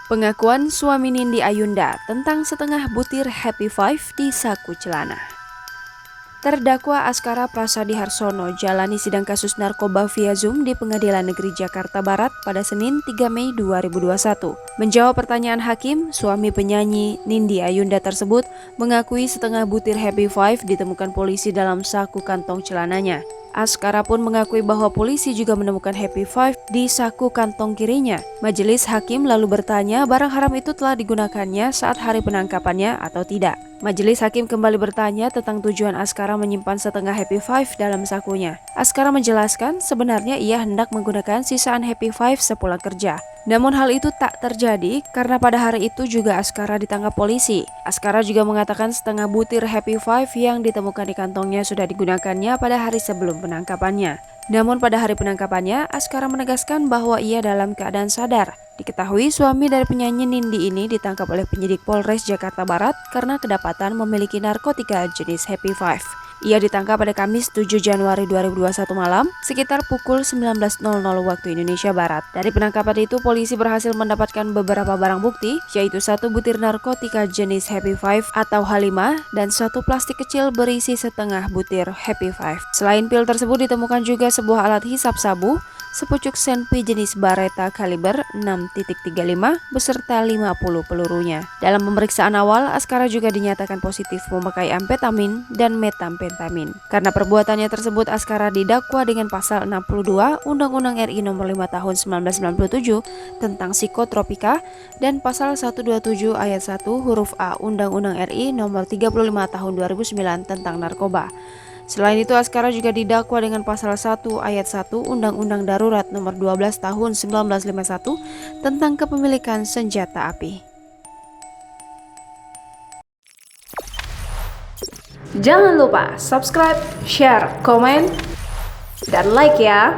Pengakuan suami Nindi Ayunda tentang setengah butir Happy Five di saku celana. Terdakwa Askara Prasadi Harsono jalani sidang kasus narkoba via Zoom di Pengadilan Negeri Jakarta Barat pada Senin 3 Mei 2021. Menjawab pertanyaan hakim, suami penyanyi Nindi Ayunda tersebut mengakui setengah butir Happy Five ditemukan polisi dalam saku kantong celananya. Askara pun mengakui bahwa polisi juga menemukan Happy Five di saku kantong kirinya. Majelis hakim lalu bertanya barang haram itu telah digunakannya saat hari penangkapannya atau tidak. Majelis hakim kembali bertanya tentang tujuan Askara menyimpan setengah Happy Five dalam sakunya. Askara menjelaskan sebenarnya ia hendak menggunakan sisaan Happy Five sepulang kerja. Namun hal itu tak terjadi karena pada hari itu juga Askara ditangkap polisi. Askara juga mengatakan setengah butir Happy Five yang ditemukan di kantongnya sudah digunakannya pada hari sebelum penangkapannya. Namun pada hari penangkapannya, Askara menegaskan bahwa ia dalam keadaan sadar. Diketahui suami dari penyanyi Nindi ini ditangkap oleh penyidik Polres Jakarta Barat karena kedapatan memiliki narkotika jenis Happy Five. Ia ditangkap pada Kamis 7 Januari 2021 malam sekitar pukul 19.00 waktu Indonesia Barat. Dari penangkapan itu, polisi berhasil mendapatkan beberapa barang bukti, yaitu 1 butir narkotika jenis Happy Five atau H5 dan 1 plastik kecil berisi setengah butir Happy Five. Selain pil tersebut ditemukan juga sebuah alat hisap sabu, sepucuk senpi jenis Beretta kaliber 6.35 beserta 50 pelurunya. Dalam pemeriksaan awal, Askara juga dinyatakan positif memakai amfetamin dan metamfetamin. Karena perbuatannya tersebut, Askara didakwa dengan pasal 62 Undang-Undang RI Nomor 5 Tahun 1997 tentang psikotropika dan pasal 127 ayat 1 huruf A Undang-Undang RI Nomor 35 Tahun 2009 tentang narkoba. Selain itu, Askara juga didakwa dengan pasal 1 ayat 1 Undang-Undang Darurat Nomor 12 Tahun 1951 tentang kepemilikan senjata api. Jangan lupa subscribe, share, komen, dan like ya!